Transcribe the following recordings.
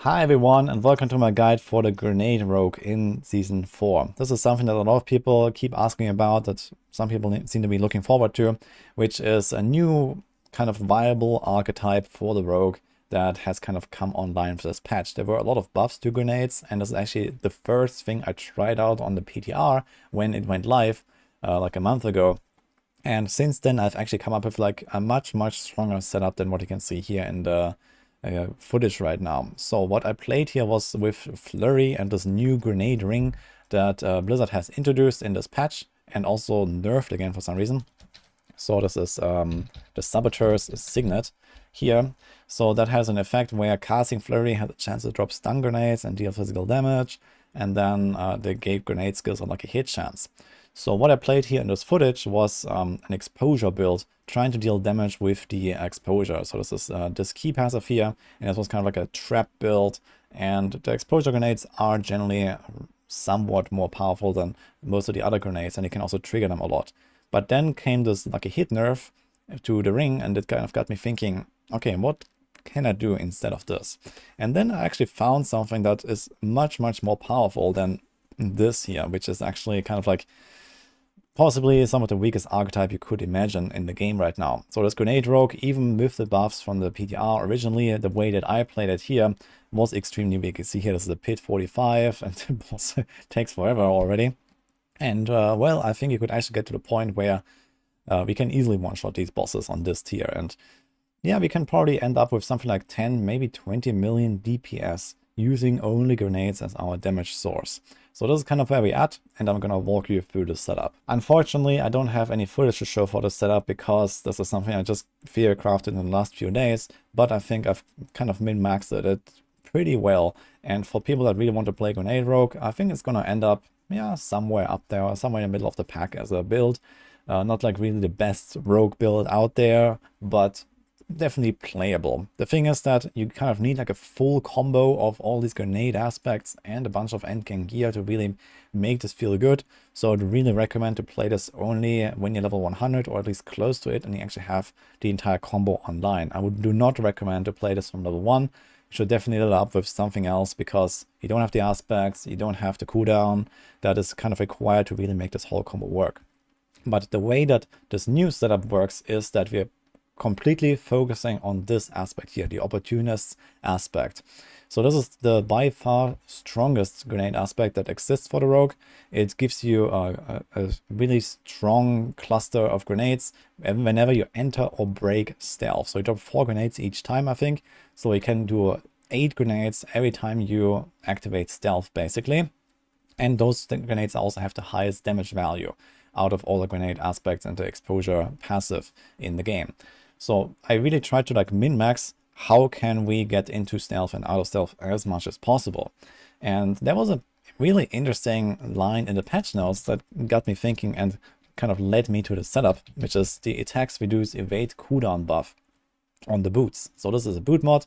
Hi everyone, and welcome to my guide for the Grenade Rogue in Season 4. This is something that a lot of people keep asking about, that some people seem to be looking forward to, which is a new kind of viable archetype for the Rogue that has kind of come online for this patch. There were a lot of buffs to grenades, and this is actually the first thing I tried out on the PTR when it went live like a month ago. And since then, I've actually come up with like a much stronger setup than what you can see here in the footage right now. So what I played here was with Flurry and this new grenade ring that Blizzard has introduced in this patch and also nerfed again for some reason. So this is the Saboteur's Signet here. So that has an effect where casting Flurry has a chance to drop stun grenades and deal physical damage, and then the gate grenade skills are like a hit chance. So what I played here in this footage was an exposure build, trying to deal damage with the exposure. So this is this key passive here, and this was kind of like a trap build, and the exposure grenades are generally somewhat more powerful than most of the other grenades, and you can also trigger them a lot. But then came this like a hit nerf to the ring, and it kind of got me thinking, okay, what can I do instead of this? And then I actually found something that is much more powerful than this here, which is actually kind of like possibly some of the weakest archetype you could imagine in the game right now. So this Grenade Rogue, even with the buffs from the PTR originally, the way that I played it here was extremely weak. You see here, this is a Pit 45, and the boss takes forever already. And well, I think you could actually get to the point where we can easily one-shot these bosses on this tier. And yeah, we can probably end up with something like 10, maybe 20 million DPS using only grenades as our damage source. So this is kind of where we're at, and I'm gonna walk you through the setup. Unfortunately, I don't have any footage to show for the setup because this is something I just theory crafted in the last few days, but I think I've kind of min-maxed it pretty well. And for people that really want to play Grenade Rogue, I think it's gonna end up, yeah, somewhere up there, or somewhere in the middle of the pack as a build. Not like really the best rogue build out there, but definitely playable. The thing is that you kind of need like a full combo of all these grenade aspects and a bunch of endgame gear to really make this feel good. So I'd really recommend to play this only when you're level 100 or at least close to it and you actually have the entire combo online. I do not recommend to play this from level 1. You should definitely level up with something else because you don't have the aspects, you don't have the cooldown that is kind of required to really make this whole combo work. But the way that this new setup works is that we're completely focusing on this aspect here, the opportunist aspect. So this is the by far strongest grenade aspect that exists for the rogue. It gives you a really strong cluster of grenades whenever you enter or break stealth. So you drop 4 grenades each time, I think. So you can do 8 grenades every time you activate stealth, basically. And those grenades also have the highest damage value out of all the grenade aspects and the exposure passive in the game. So I really tried to like min-max how can we get into stealth and out of stealth as much as possible. And there was a really interesting line in the patch notes that got me thinking and kind of led me to the setup, which is the attacks reduce evade cooldown buff on the boots. So this is a boot mod,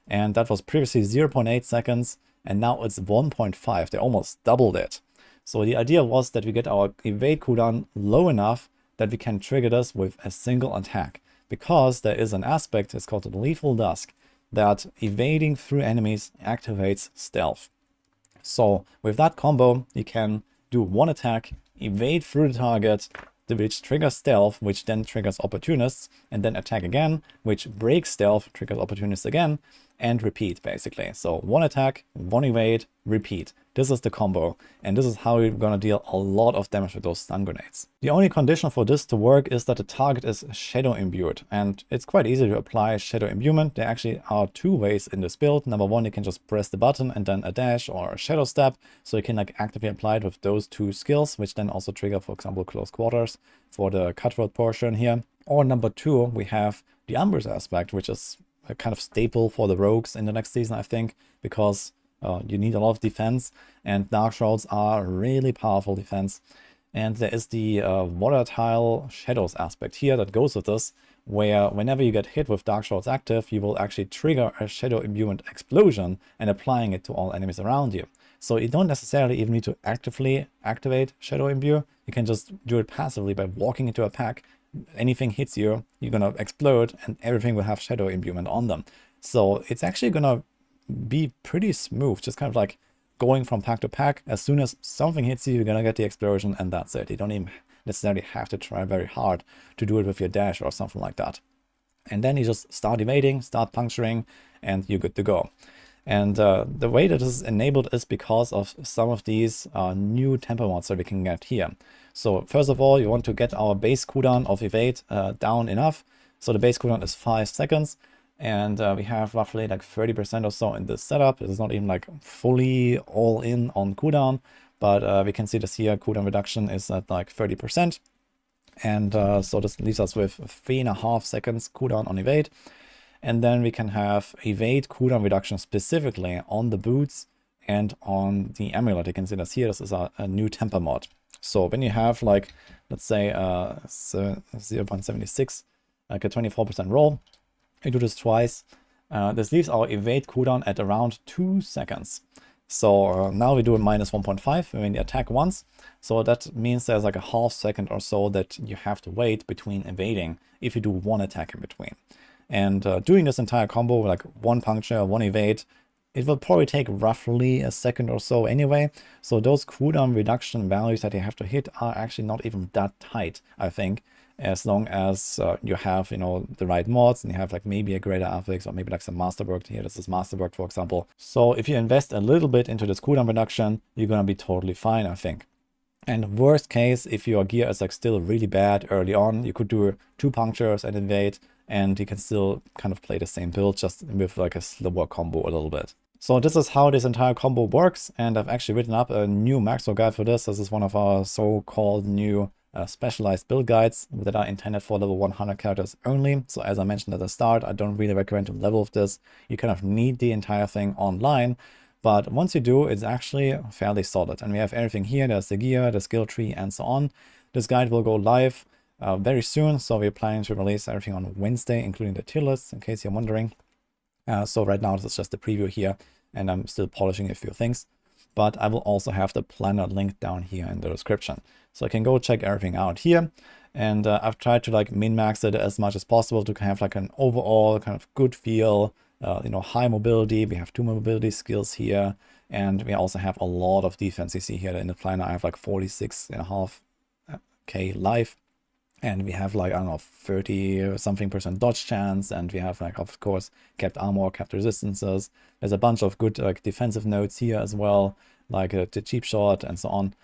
and that was previously 0.8 seconds, and now it's 1.5. They almost doubled it. So the idea was that we get our evade cooldown low enough that we can trigger this with a single attack. Because there is an aspect, it's called the Lethal Dusk, that evading through enemies activates stealth. So with that combo, you can do one attack, evade through the target, which triggers stealth, which then triggers opportunists, and then attack again, which breaks stealth, triggers opportunists again, and repeat, basically. So one attack, one evade, repeat. This is the combo, and this is how you're gonna deal a lot of damage with those stun grenades. The only condition for this to work is that the target is shadow imbued, and it's quite easy to apply shadow imbuement. There actually are 2 ways in this build. Number 1, you can just press the button and then a dash or a shadow step, so you can like actively apply it with those 2 skills, which then also trigger, for example, close quarters for the cutthroat portion here. Or number 2, we have the Ambush aspect, which is a kind of staple for the rogues in the next season, I think, because you need a lot of defense, and Dark Shrouds are really powerful defense. And there is the volatile shadows aspect here that goes with this, where whenever you get hit with Dark Shrouds active, you will actually trigger a shadow imbuement explosion and applying it to all enemies around you. So you don't necessarily even need to actively activate Shadow Imbue. You can just do it passively by walking into a pack. Anything hits you, you're gonna explode, and everything will have Shadow Imbuement on them. So it's actually gonna be pretty smooth, just kind of like going from pack to pack. As soon as something hits you, you're gonna get the explosion, and that's it. You don't even necessarily have to try very hard to do it with your dash or something like that. And then you just start evading, start puncturing, and you're good to go. And the way that this is enabled is because of some of these new tempo mods that we can get here. So first of all, you want to get our base cooldown of evade down enough. So the base cooldown is 5 seconds. And we have roughly like 30% or so in this setup. It is not even like fully all in on cooldown, but we can see this here, cooldown reduction is at like 30%. And so this leaves us with 3.5 seconds cooldown on evade. And then we can have evade cooldown reduction specifically on the boots and on the amulet. You can see this here, this is a new tempo mod. So when you have like, let's say 0.76, like a 24% roll, we do this twice. This leaves our evade cooldown at around 2 seconds. So now we do a minus 1.5 when you attack once. So that means there's like a half second or so that you have to wait between evading if you do one attack in between. And doing this entire combo, like one puncture, one evade, it will probably take roughly a second or so anyway. So those cooldown reduction values that you have to hit are actually not even that tight, I think, as long as you have, you know, the right mods and you have like maybe a greater affix or maybe like some masterwork here. This is masterwork, for example. So if you invest a little bit into this cooldown reduction, you're gonna be totally fine, I think. And worst case, if your gear is like still really bad early on, you could do 2 punctures and evade, and you can still kind of play the same build, just with like a slower combo a little bit. So this is how this entire combo works, and I've actually written up a new maxwell guide for this. This is one of our so-called new specialized build guides that are intended for level 100 characters only. So as I mentioned at the start, I don't really recommend to level with this. You kind of need the entire thing online. But once you do, it's actually fairly solid. And we have everything here. There's the gear, the skill tree, and so on. This guide will go live very soon. So we're planning to release everything on Wednesday, including the tier lists, in case you're wondering. So right now, this is just the preview here, and I'm still polishing a few things. But I will also have the planner linked down here in the description. So I can go check everything out here. And I've tried to like min-max it as much as possible to have like an overall kind of good feel. You know, high mobility. We have 2 mobility skills here, and we also have a lot of defense. You see here in the planner, I have like 46.5k life, and we have like, I don't know, 30 something % dodge chance, and we have like, of course, capped armor, capped resistances. There's a bunch of good like defensive nodes here as well, like the cheap shot and so on.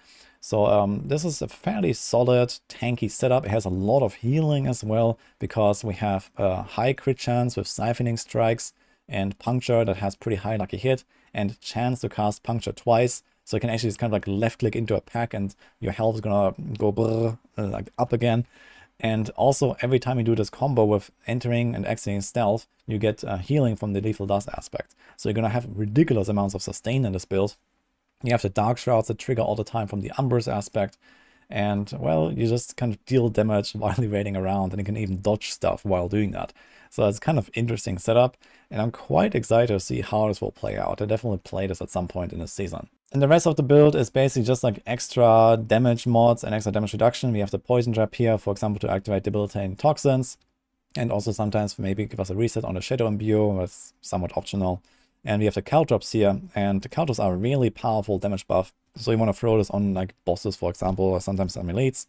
So this is a fairly solid tanky setup. It has a lot of healing as well, because we have a high crit chance with siphoning strikes, and puncture that has pretty high lucky hit, and chance to cast puncture twice. So you can actually just kind of like left click into a pack and your health is gonna go brrr, like up again. And also every time you do this combo with entering and exiting stealth, you get healing from the lethal dust aspect. So you're gonna have ridiculous amounts of sustain in this build. You have the dark shrouds that trigger all the time from the Umbrus aspect. And well, you just kind of deal damage while evading around, and you can even dodge stuff while doing that. So it's kind of interesting setup, and I'm quite excited to see how this will play out. I definitely play this at some point in the season. And the rest of the build is basically just like extra damage mods and extra damage reduction. We have the poison trap here, for example, to activate debilitating toxins, and also sometimes maybe give us a reset on the shadow imbue. That's somewhat optional. And we have the caltrops here, and the caltrops are a really powerful damage buff. So you want to throw this on like bosses, for example, or sometimes some elites.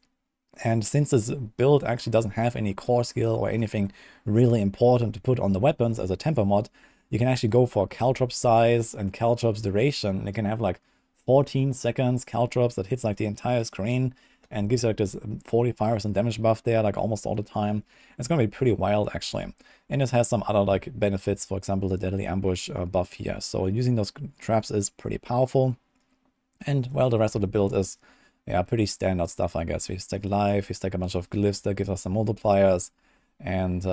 And since this build actually doesn't have any core skill or anything really important to put on the weapons as a tempo mod, you can actually go for caltrop size and caltrops duration. You can have like 14 seconds caltrops that hits like the entire screen and gives you like this 45% damage buff there, like almost all the time. It's gonna be pretty wild actually. And it has some other like benefits, for example, the deadly ambush buff here. So using those traps is pretty powerful. And well, the rest of the build is pretty standard stuff, I guess. We stack life, we stack a bunch of glyphs that give us some multipliers, and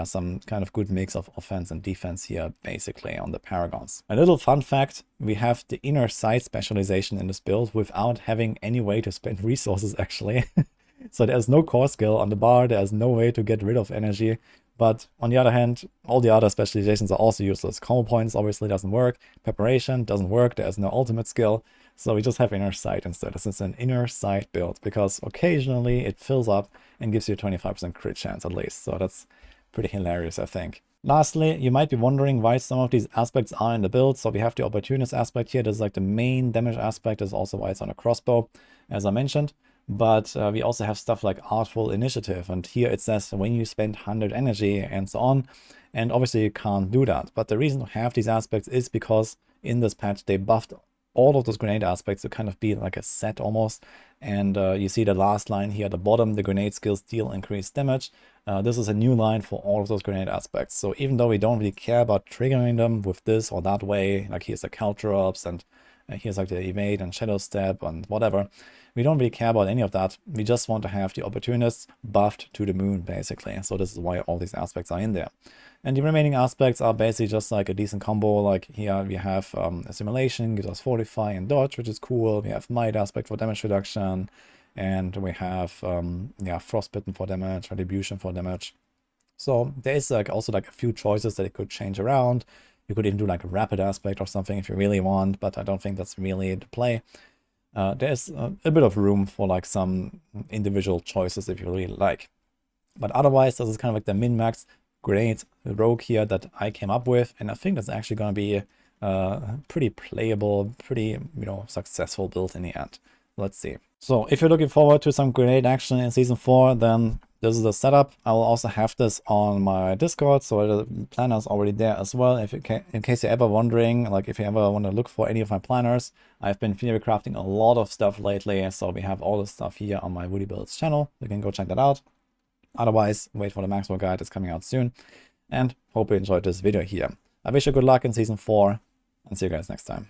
some kind of good mix of offense and defense here, basically, on the Paragons. A little fun fact, we have the inner sight specialization in this build without having any way to spend resources, actually. So there's no core skill on the bar, there's no way to get rid of energy. But on the other hand, all the other specializations are also useless. Combo points obviously doesn't work, preparation doesn't work, there's no ultimate skill. So we just have inner sight instead. This is an inner sight build, because occasionally it fills up and gives you a 25% crit chance at least. So that's pretty hilarious, I think. Lastly, you might be wondering why some of these aspects are in the build. So we have the opportunist aspect here. This is like the main damage aspect. This is also why it's on a crossbow, as I mentioned. But we also have stuff like Artful Initiative. And here it says when you spend 100 energy and so on. And obviously you can't do that. But the reason to have these aspects is because in this patch they buffed all of those grenade aspects to kind of be like a set almost. And you see the last line here at the bottom, the grenade skills deal increased damage. This is a new line for all of those grenade aspects. So even though we don't really care about triggering them with this or that way, like here's the caltrops and here's like the evade and shadow step and whatever, we don't really care about any of that. We just want to have the opportunists buffed to the moon, basically. So this is why all these aspects are in there. And the remaining aspects are basically just like a decent combo. Like here we have Assimilation, gives us Fortify and Dodge, which is cool. We have Might aspect for damage reduction. And we have yeah, Frostbitten for damage, Retribution for damage. So there is like also like a few choices that it could change around. You could even do like a Rapid aspect or something if you really want, but I don't think that's really the play. There's a bit of room for like some individual choices if you really like. But otherwise, this is kind of like the min-max grenade rogue here that I came up with, and I think that's actually going to be pretty playable, pretty, you know, successful build in the end. Let's see. So if you're looking forward to some grenade action in Season 4, then this is the setup. I will also have this on my Discord, so the planner is already there as well. If you in case you're ever wondering, like if you ever want to look for any of my planners, I've been theory crafting a lot of stuff lately, so we have all the stuff here on my Woody Builds channel. You can go check that out. Otherwise, wait for the Maxwell guide, it's coming out soon. And hope you enjoyed this video here. I wish you good luck in Season 4, and see you guys next time.